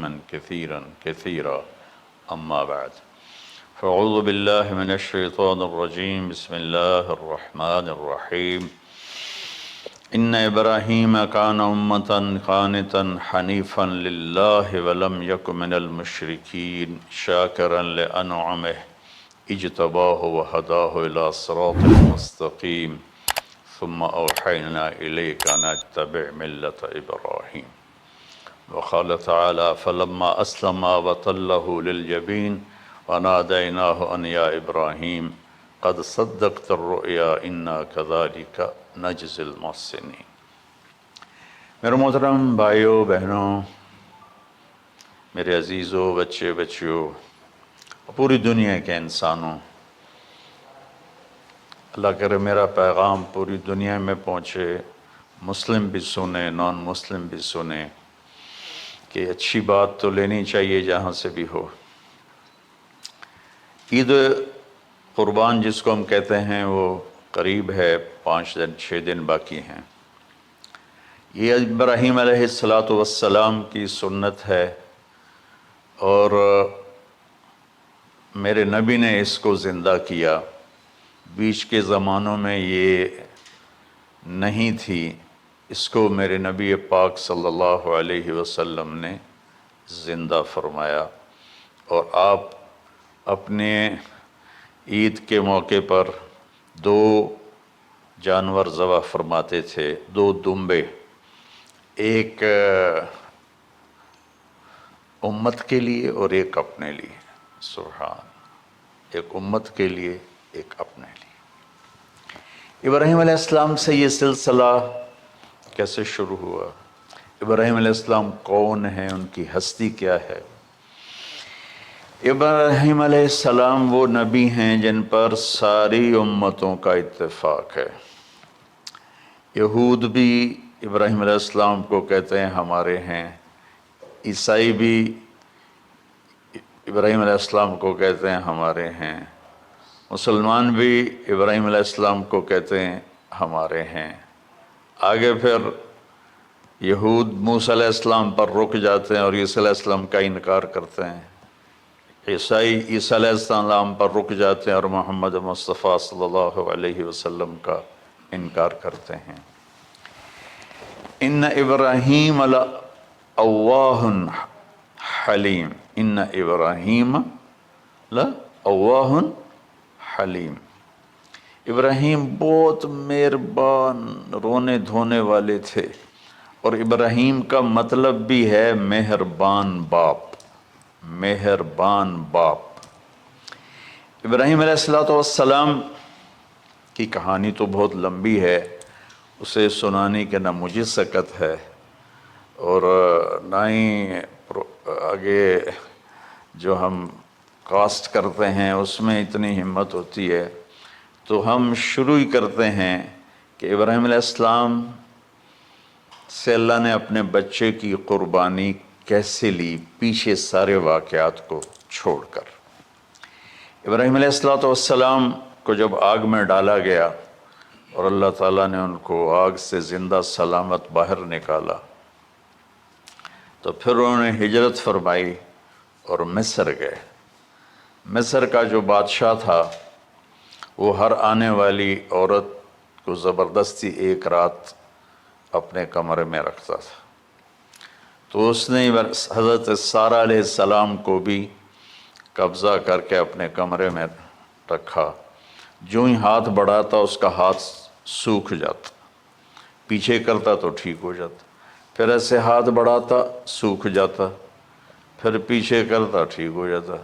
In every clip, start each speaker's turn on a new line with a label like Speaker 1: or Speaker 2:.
Speaker 1: تسليما كثيرا كثيرا أما بعد فأعوذ بالله من الشيطان الرجيم بسم الله الرحمن الرحيم إن إبراهيم كان أمة قانتا حنيفا لله ولم يكن من المشركين شاكرا لأنعمه اجتباه وهداه إلى صراط مستقيم ثم أوحينا إليك أن اتبع ملة إبراهيم وقال تعالى فلما أسلم وتله للجبين وناديناه أن يا إبراهيم قد صدقت الرؤيا إنا كذلك نجزي المحسنين۔ میرے محترم بھائیوں بہنوں، میرے عزیزوں، بچے بچیوں، پوری دنیا کے انسانوں، اللہ کرے میرا پیغام پوری دنیا میں پہنچے، مسلم بھی سنیں، نان مسلم بھی سنیں، کہ اچھی بات تو لینی چاہیے جہاں سے بھی ہو۔ عید قربان جس کو ہم کہتے ہیں وہ قریب ہے، 5 دن 6 دن باقی ہیں۔ یہ ابراہیم علیہ السلام کی سنت ہے اور میرے نبی نے اس کو زندہ کیا۔ بیچ کے زمانوں میں یہ نہیں تھی، اس کو میرے نبی پاک صلی اللہ علیہ وسلم نے زندہ فرمایا، اور آپ اپنے عید کے موقع پر 2 جانور ذبح فرماتے تھے، 2 دمبے، ایک امت کے لیے اور ایک اپنے لیے۔ سبحان، ایک امت کے لیے ایک اپنے لیے۔ ابراہیم علیہ السلام سے یہ سلسلہ کیسے شروع ہوا؟ ابراہیم علیہ السلام کون ہیں؟ ان کی ہستی کیا ہے؟ ابراہیم علیہ السلام وہ نبی ہیں جن پر ساری امتوں کا اتفاق ہے۔ یہود بھی ابراہیم علیہ السلام کو کہتے ہیں ہمارے ہیں، عیسائی بھی ابراہیم علیہ السلام کو کہتے ہیں ہمارے ہیں، مسلمان بھی ابراہیم علیہ السلام کو کہتے ہیں ہمارے ہیں۔ آگے پھر یہود موسیٰ علیہ السلام پر رک جاتے ہیں اور عیسیٰ علیہ السلام کا انکار کرتے ہیں، عیسائی عیسیٰ علیہ السلام پر رک جاتے ہیں اور محمد مصطفیٰ صلی اللہ علیہ وسلم کا انکار کرتے ہیں۔ ان ابراہیم لأواہ حلیم، ان ابراہیم لأواہ حلیم، ابراہیم بہت مہربان رونے دھونے والے تھے، اور ابراہیم کا مطلب بھی ہے مہربان باپ، مہربان باپ۔ ابراہیم علیہ السلام کی کہانی تو بہت لمبی ہے، اسے سنانے کے نہ مجھے سکت ہے اور نہ ہی آگے جو ہم کاسٹ کرتے ہیں اس میں اتنی ہمت ہوتی ہے، تو ہم شروع ہی کرتے ہیں کہ ابراہیم علیہ السلام سے اللہ نے اپنے بچے کی قربانی کیسے لی، پیچھے سارے واقعات کو چھوڑ کر۔ ابراہیم علیہ السلام کو جب آگ میں ڈالا گیا اور اللہ تعالیٰ نے ان کو آگ سے زندہ سلامت باہر نکالا، تو پھر انہوں نے ہجرت فرمائی اور مصر گئے۔ مصر کا جو بادشاہ تھا وہ ہر آنے والی عورت کو زبردستی ایک رات اپنے کمرے میں رکھتا تھا، تو اس نے حضرت سارہ علیہ السلام کو بھی قبضہ کر کے اپنے کمرے میں رکھا۔ جو ہی ہاتھ بڑھاتا اس کا ہاتھ سوکھ جاتا، پیچھے کرتا تو ٹھیک ہو جاتا، پھر ایسے ہاتھ بڑھاتا سوکھ جاتا، پھر پیچھے کرتا ٹھیک ہو جاتا،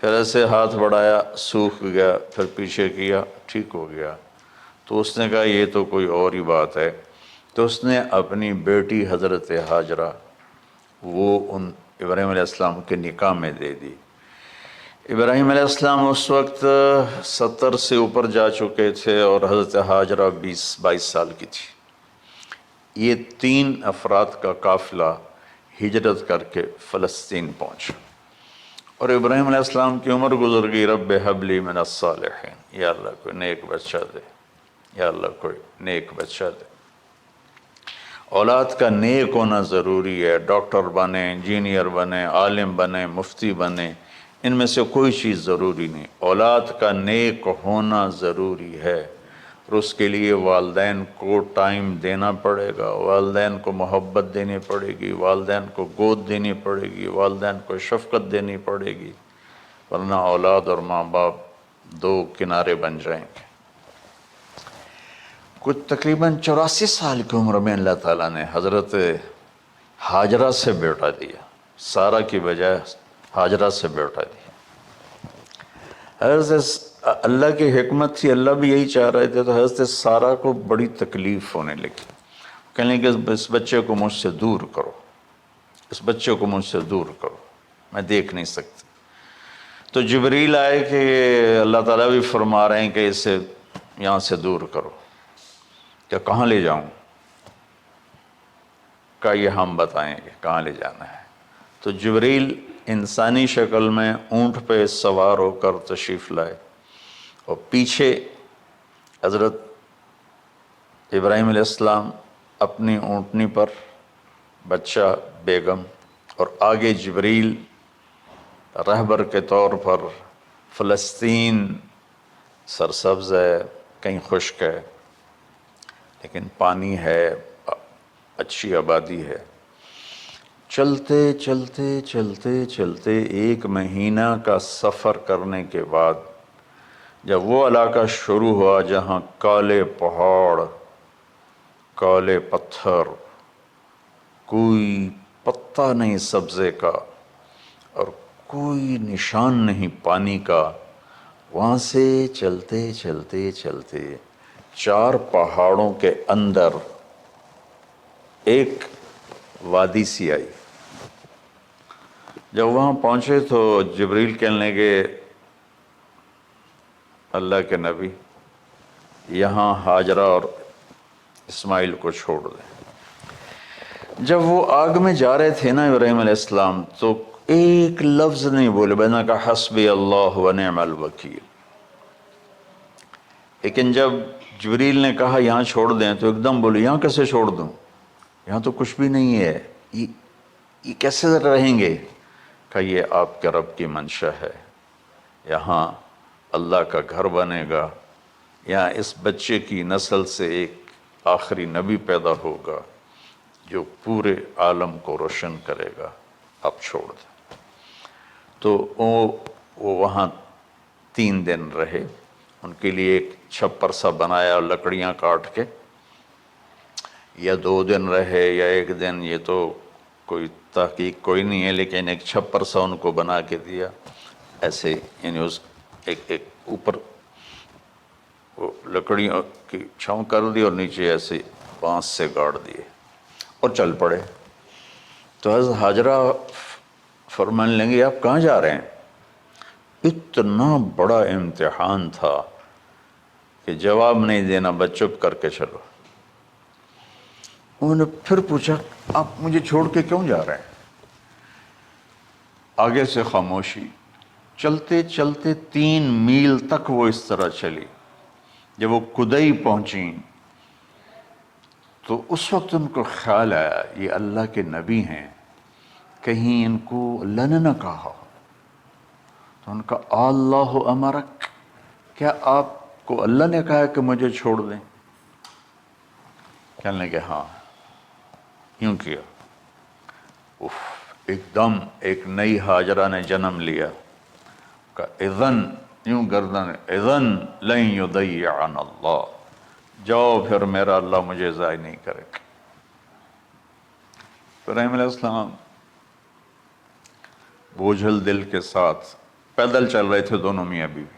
Speaker 1: پھر ایسے ہاتھ بڑھایا سوکھ گیا، پھر پیچھے کیا ٹھیک ہو گیا۔ تو اس نے کہا یہ تو کوئی اور ہی بات ہے، تو اس نے اپنی بیٹی حضرت ہاجرہ وہ ان ابراہیم علیہ السلام کے نکاح میں دے دی۔ ابراہیم علیہ السلام اس وقت 70 سے اوپر جا چکے تھے اور حضرت ہاجرہ 22 سال کی تھی۔ یہ 3 افراد کا قافلہ ہجرت کر کے فلسطین پہنچا، اور ابراہیم علیہ السلام کی عمر گزر گئی۔ رب ہب لی من الصالحین، یا اللہ کوئی نیک بچہ دے، یا اللہ کوئی نیک بچہ دے۔ اولاد کا نیک ہونا ضروری ہے، ڈاکٹر بنے، انجینئر بنے، عالم بنے، مفتی بنے، ان میں سے کوئی چیز ضروری نہیں، اولاد کا نیک ہونا ضروری ہے، اور اس کے لیے والدین کو ٹائم دینا پڑے گا، والدین کو محبت دینی پڑے گی، والدین کو گود دینی پڑے گی، والدین کو شفقت دینی پڑے گی، ورنہ اولاد اور ماں باپ دو کنارے بن جائیں گے۔ کچھ تقریباً 84 سال کی عمر میں اللہ تعالیٰ نے حضرت ہاجرہ سے بیٹا دیا، سارہ کی بجائے ہاجرہ سے بیٹا دیا۔ حضرت اللہ کی حکمت تھی، اللہ بھی یہی چاہ رہے تھے، تو حضرت سارہ کو بڑی تکلیف ہونے لگی، کہنے لگے کہ اس بچے کو مجھ سے دور کرو، اس بچے کو مجھ سے دور کرو، میں دیکھ نہیں سکتی۔ تو جبریل آئے کہ اللہ تعالیٰ بھی فرما رہے ہیں کہ اسے یہاں سے دور کرو، کہ کہاں لے جاؤں؟ کہ یہ ہم بتائیں گے کہاں لے جانا ہے۔ تو جبریل انسانی شکل میں اونٹ پہ سوار ہو کر تشریف لائے، اور پیچھے حضرت ابراہیم علیہ السلام اپنی اونٹنی پر، بچہ بیگم، اور آگے جبریل رہبر کے طور پر۔ فلسطین سرسبز ہے، کہیں خشک ہے، لیکن پانی ہے، اچھی آبادی ہے۔ چلتے چلتے چلتے چلتے 1 مہینہ کا سفر کرنے کے بعد جب وہ علاقہ شروع ہوا جہاں کالے پہاڑ، کالے پتھر، کوئی پتا نہیں سبزے کا اور کوئی نشان نہیں پانی کا، وہاں سے چلتے چلتے چلتے 4 پہاڑوں کے اندر ایک وادی سی آئی۔ جب وہاں پہنچے تو جبریل کہنے لگے اللہ کے نبی یہاں ہاجرہ اور اسماعیل کو چھوڑ دیں۔ جب وہ آگ میں جا رہے تھے نا ابراہیم علیہ السلام، تو ایک لفظ نہیں بولے، بس نے کہا حسبی اللہ و نعم الوکیل۔ لیکن جب جبریل نے کہا یہاں چھوڑ دیں تو ایک دم بولے یہاں کیسے چھوڑ دوں، یہاں تو کچھ بھی نہیں ہے، یہ کیسے رہیں گے؟ کہ یہ آپ کے رب کی منشا ہے، یہاں اللہ کا گھر بنے گا، یہاں اس بچے کی نسل سے ایک آخری نبی پیدا ہوگا جو پورے عالم کو روشن کرے گا، آپ چھوڑ دیں۔ تو وہ وہاں 3 دن رہے، ان کے لیے ایک چھپر سا بنایا لکڑیاں کاٹ کے، یا 2 دن رہے یا 1 دن، یہ تو کوئی تحقیق کوئی نہیں ہے، لیکن ایک چھپر سا ان کو بنا کے دیا، ایسے یعنی اس ایک اوپر وہ لکڑیوں کی چھاؤں کر دی اور نیچے ایسے بانس سے گاڑ دیے اور چل پڑے۔ تو حضرت ہاجرہ فرمانے لگے آپ کہاں جا رہے ہیں؟ اتنا بڑا امتحان تھا کہ جواب نہیں دینا، بس چپ کر کے چلو۔ انہوں نے پھر پوچھا آپ مجھے چھوڑ کے کیوں جا رہے ہیں؟ آگے سے خاموشی۔ چلتے چلتے 3 میل تک وہ اس طرح چلی۔ جب وہ کدئی پہنچیں تو اس وقت ان کو خیال آیا یہ اللہ کے نبی ہیں، کہیں ان کو اللہ نے نہ کہا۔ تو ان کا اللہ امرک، کیا آپ کو اللہ نے کہا کہ مجھے چھوڑ دیں؟ کہنے لگے ہاں، یوں کیا۔ ایک دم ایک نئی ہاجرہ نے جنم لیا، کہ اذن، یوں گردن، اذن لن یضیعنا اللہ، جاؤ پھر میرا اللہ مجھے ضائع نہیں کرے گا۔ ابراہیم علیہ السلام بوجھل دل کے ساتھ پیدل چل رہے تھے، دونوں میاں بیوی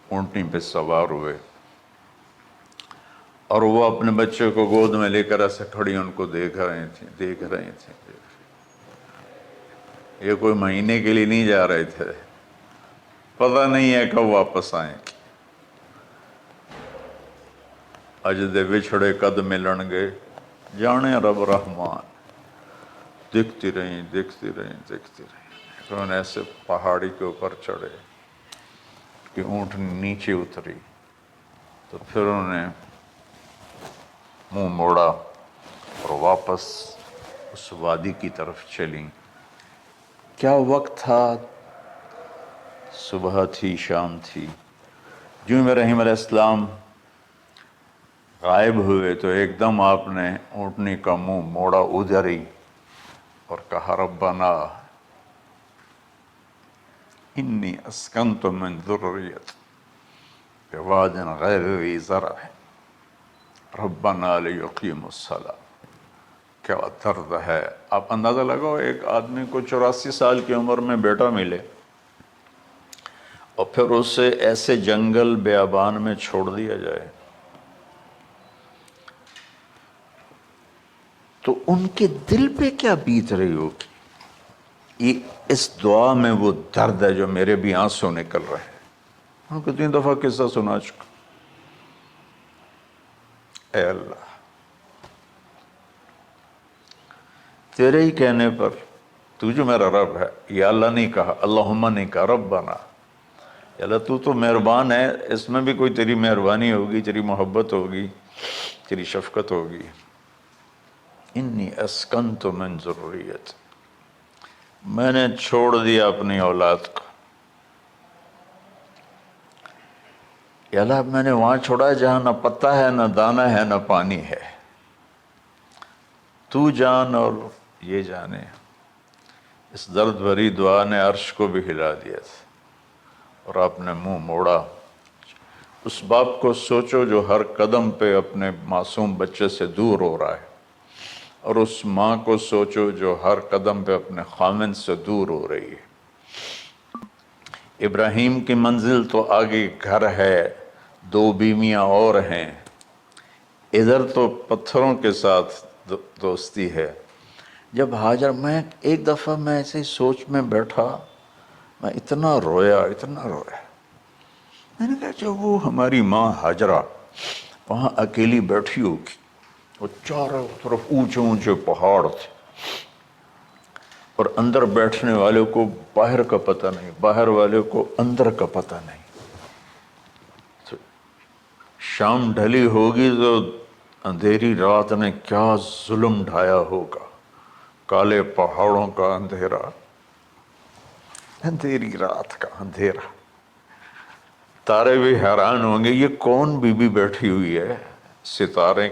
Speaker 1: اونٹنی پہ سوار ہوئے، اور وہ اپنے بچے کو گود میں لے کر ایسے کھڑی ان کو دیکھ رہے تھے۔ یہ کوئی مہینے کے لیے نہیں جا رہے تھے، پتہ نہیں ہے کب واپس آئیں۔ اج دے بچھڑے قد ملن گے، جانے رب رحمان۔ دیکھتی رہیں۔ انہوں نے ایسے پہاڑی کے اوپر چڑھے کہ اونٹ نیچے اتری، تو پھر انہوں نے منہ موڑا اور واپس اس وادی کی طرف چلیں۔ کیا وقت تھا، صبح تھی، شام تھی۔ جو ابراہیم علیہ السلام غائب ہوئے تو ایک دم آپ نے اونٹنی کا منہ موڑا ادھر ہی اور کہا ربنا انی اسکنت من ذریت بواد غیر ذی زرع ربنا لیقیموا الصلاۃ۔ کیا درد ہے۔ آپ اندازہ لگاؤ، ایک آدمی کو 84 سال کی عمر میں بیٹا ملے اور پھر اسے ایسے جنگل بیابان میں چھوڑ دیا جائے، تو ان کے دل پہ کیا بیت رہی ہوگی۔ اس دعا میں وہ درد ہے جو میرے بھی آنسو نکل رہے ہیں۔ ان کو 3 دفعہ قصہ سنا چکا۔ اے اللہ، تیرے ہی کہنے پر، تو جو میرا رب ہے، یا اللہ نہیں کہا، اللہم نہیں کہا، ربنا، یا اللہ تو مہربان ہے، اس میں بھی کوئی تیری مہربانی ہوگی، تیری محبت ہوگی، تیری شفقت ہوگی۔ انی اسکنت من ذریت، میں نے چھوڑ دیا اپنی اولاد کو۔ یا اللہ میں نے وہاں چھوڑا جہاں نہ پتا ہے، نہ دانا ہے، نہ پانی ہے۔ تو جان اور یہ جانے۔ اس درد بھری دعا نے عرش کو بھی ہلا دیا تھا، اور آپ نے منہ موڑا۔ اس باپ کو سوچو جو ہر قدم پہ اپنے معصوم بچے سے دور ہو رہا ہے، اور اس ماں کو سوچو جو ہر قدم پہ اپنے خامن سے دور ہو رہی ہے۔ ابراہیم کی منزل تو آگے گھر ہے، 2 بیویاں اور ہیں، ادھر تو پتھروں کے ساتھ دوستی ہے۔ جب ہاجر، میں ایک دفعہ میں ایسے ہی سوچ میں بیٹھا، میں اتنا رویا، اتنا رویا۔ میں نے کہا جب وہ ہماری ماں ہاجرہ وہاں اکیلی بیٹھی ہوگی، وہ چاروں طرف اونچے اونچے پہاڑ تھے، اور اندر بیٹھنے والے کو باہر کا پتہ نہیں، باہر والے کو اندر کا پتہ نہیں۔ تو شام ڈھلی ہوگی تو اندھیری رات نے کیا ظلم ڈھایا ہوگا، کالے پہاڑوں کا اندھیرا، اندھیری رات کا اندھیرا۔ تارے بھی حیران ہوں گے یہ کون بی بی بیٹھی ہوئی ہے۔ ستارے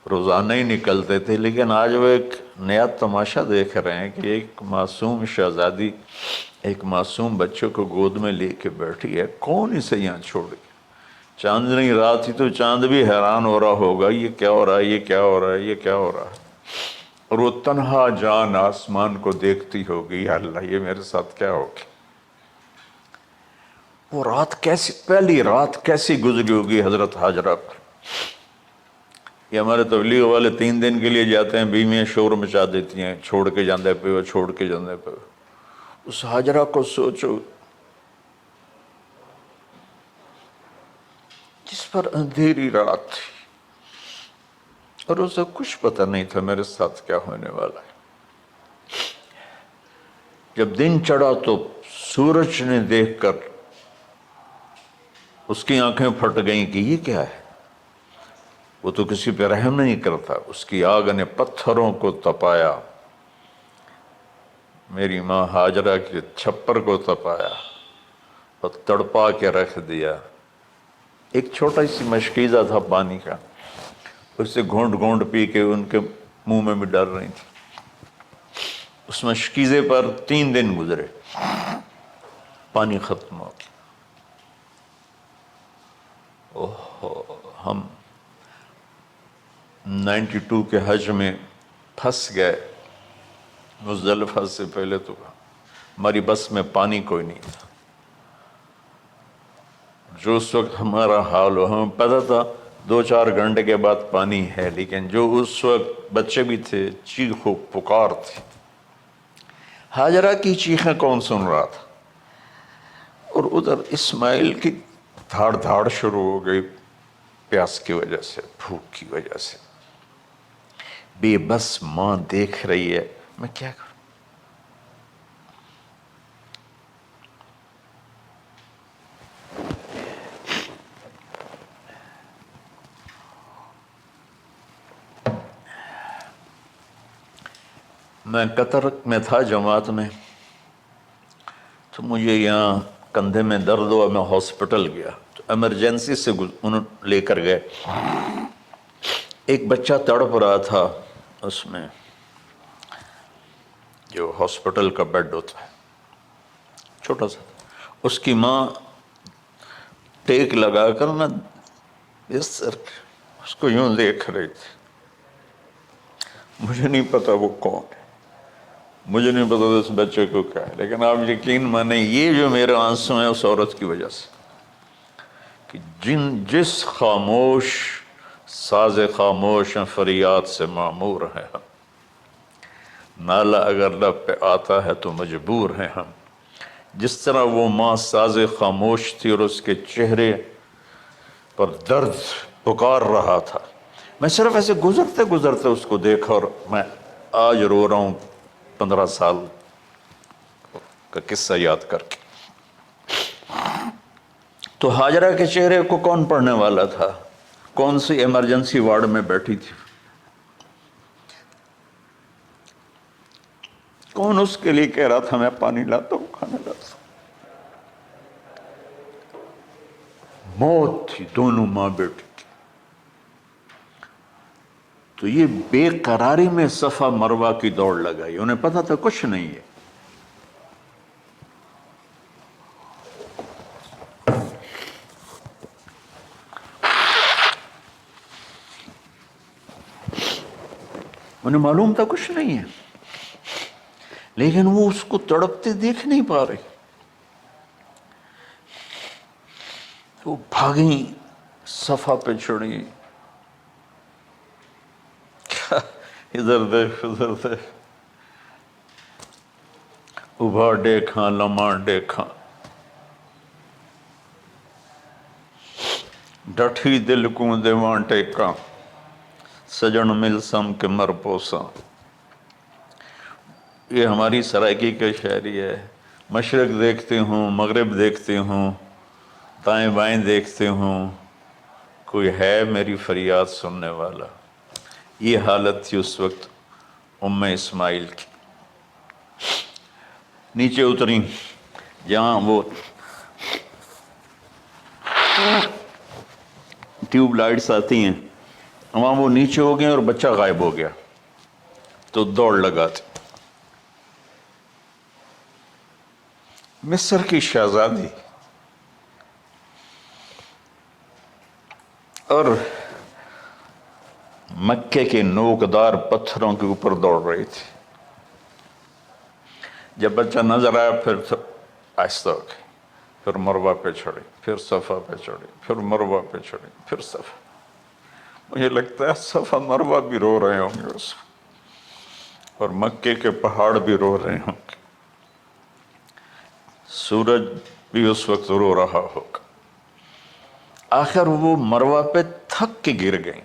Speaker 1: روزانہ ہی نکلتے تھے، لیکن آج وہ ایک نیا تماشا دیکھ رہے ہیں کہ ایک معصوم شہزادی ایک معصوم بچے کو گود میں لے کے بیٹھی ہے، کون اسے یہاں چھوڑی۔ چاندنی رات تھی تو چاند بھی حیران ہو رہا ہوگا، یہ کیا ہو رہا ہے، یہ کیا ہو رہا ہے، یہ کیا ہو رہا ہے۔ اور وہ تنہا جان آسمان کو دیکھتی ہوگی، یا اللہ یہ میرے ساتھ کیا ہوگی۔ وہ رات کیسی، پہلی رات کیسی گزری ہوگی حضرت ہاجرہ پر۔ یہ ہمارے تبلیغ والے 3 دن کے لیے جاتے ہیں، بیویاں شور مچا دیتی ہیں، چھوڑ کے جاندے پہ ہو، چھوڑ کے جاندے پہ ہو۔ اس ہاجرہ کو سوچو جس پر اندھیری رات تھی، اور اسے کچھ پتہ نہیں تھا میرے ساتھ کیا ہونے والا ہے۔ جب دن چڑھا تو سورج نے دیکھ کر اس کی آنکھیں پھٹ گئیں کہ یہ کیا ہے۔ وہ تو کسی پہ رحم نہیں کرتا، اس کی آگ نے پتھروں کو تپایا، میری ماں ہاجرہ کے چھپر کو تپایا اور تڑپا کے رکھ دیا۔ ایک چھوٹا سی مشکیزہ تھا پانی کا، اسے گھونٹ گھونٹ پی کے ان کے منہ میں بھی ڈال رہی تھی۔ اس مشکیزے پر 3 دن گزرے، پانی ختم ہو گیا۔ ہم 92 کے حج میں پھنس گئے، مزدلفہ سے پہلے تو ہماری بس میں پانی کوئی نہیں تھا۔ جو اس وقت ہمارا حال ہو، ہمیں پتہ تھا 2-4 گھنٹے کے بعد پانی ہے، لیکن جو اس وقت بچے بھی تھے، چیخ و پکار تھی۔ ہاجرہ کی چیخیں کون سن رہا تھا، اور ادھر اسماعیل کی دھاڑ دھاڑ شروع ہو گئی، پیاس کی وجہ سے، بھوک کی وجہ سے۔ بے بس ماں دیکھ رہی ہے، میں کیا کروں۔ میں قطر میں تھا جماعت میں، تو مجھے یہاں کندھے میں درد ہوا، میں ہاسپٹل گیا تو ایمرجنسی سے انہوں لے کر گئے. ایک بچہ تڑپ رہا تھا اس میں، جو ہاسپٹل کا بیڈ ہوتا ہے چھوٹا سا، اس کی ماں ٹیک لگا کر نا اس کو یوں دیکھ رہی تھی. مجھے نہیں پتا وہ کون ہے، مجھے نہیں پتا اس بچے کو کیا ہے، لیکن آپ یقین مانیں یہ جو میرے آنسو ہیں اس عورت کی وجہ سے، کہ جس خاموش ساز خاموش فریاد سے معمور ہیں ہم، نالہ اگر لب پہ آتا ہے تو مجبور ہیں ہم. جس طرح وہ ماں ساز خاموش تھی اور اس کے چہرے پر درد پکار رہا تھا، میں صرف ایسے گزرتے گزرتے اس کو دیکھا اور میں آج رو رہا ہوں 15 سال کا قصہ یاد کر کے. تو ہاجرہ کے چہرے کو کون پڑھنے والا تھا؟ کون سی ایمرجنسی وارڈ میں بیٹھی تھی؟ کون اس کے لیے کہہ رہا تھا میں پانی لاتا ہوں، کھانا لاتا ہوں؟ موت تھی دونوں ماں بیٹی کی. تو یہ بے قراری میں صفا مروہ کی دوڑ لگائی، انہیں پتا تھا کچھ نہیں ہے. انہیں معلوم تھا کچھ نہیں ہے، لیکن وہ اس کو تڑپتے دیکھ نہیں پا رہے. وہ بھاگیں، صفا پہ چڑھی، ادھر دیکھ ادھر دیکھ، ابھا دیکھاں لمحہ دیکھاں، ڈٹھی دل کو دیواں ٹیکاں، سجن مل سم کے مر پوساں. یہ ہماری سرائکی کا شاعری ہے. مشرق دیکھتے ہوں، مغرب دیکھتے ہوں، دائیں بائیں دیکھتے ہوں، کوئی ہے میری فریاد سننے والا. یہ حالت تھی اس وقت ام اسماعیل کی. نیچے اتری جہاں وہ ٹیوب لائٹس آتی ہیں، وہاں وہ نیچے ہو گئے اور بچہ غائب ہو گیا. تو دوڑ لگاتے. مصر کی شہزادی اور مکے کے نوکدار پتھروں کے اوپر دوڑ رہی تھی. جب بچہ نظر آیا پھر آہستہ ہو گئی، پھر مروہ پہ چڑھی، پھر صفا پہ چڑھی، پھر مروہ پہ چڑھی، پھر صفا. مجھے لگتا ہے صفا مروہ بھی رو رہے ہوں گے اس وقت، اور مکے کے پہاڑ بھی رو رہے ہوں گے، سورج بھی اس وقت رو رہا ہوگا. آخر وہ مروہ پہ تھک کے گر گئیں.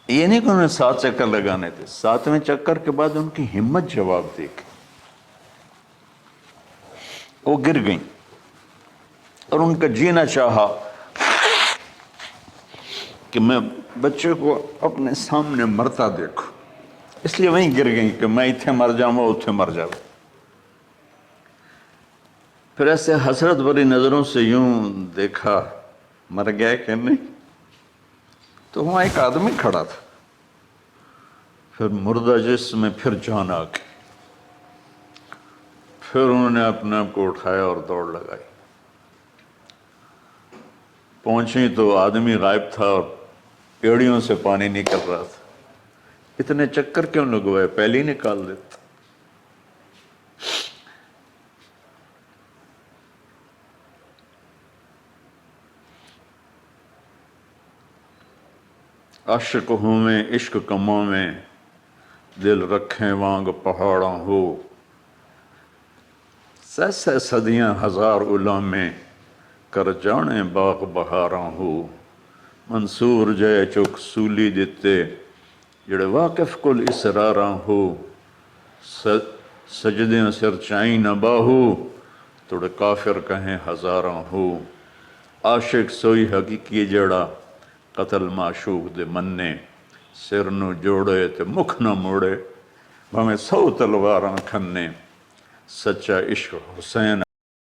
Speaker 1: یہ نہیں کہ انہیں 7 چکر لگانے تھے، 7ویں چکر کے بعد ان کی ہمت جواب دے گئی، وہ گر گئیں اور ان کا جینا چاہا کہ میں بچے کو اپنے سامنے مرتا دیکھوں، اس لیے وہیں گر گئیں کہ میں اتھے مر جاؤں وہ اتھے مر جاؤں. پھر ایسے حسرت بھری نظروں سے یوں دیکھا مر گیا کہ نہیں، تو وہاں ایک آدمی کھڑا تھا. پھر مردہ جسم میں پھر جان آ گئی. پھر انہوں نے اپنے آپ کو اٹھایا اور دوڑ لگائی. پہنچی تو آدمی غائب تھا اور ایڑیوں سے پانی نکل رہا تھا. اتنے چکر کیوں لگوائے، پہلے ہی نکال دیتا. عاشق ہوں میں عشق کماں میں، دل رکھیں وانگ پہاڑاں ہو. سہ صدیاں ہزار الا میں، کر جانے باغ بہاراں ہو. منصور جے چک سولی دتے، جڑے واقف کل اسراراں ہو. سجدیں سر چائیں نہ باہو، توڑے کافر کہیں ہزاراں ہو. عاشق سوئی حقیقی جڑا، قتل معشوق دے مننے. سر نو جوڑے تے مکھ نہ موڑے بھویں 100 تلواراں کھنے سچا عشق حسین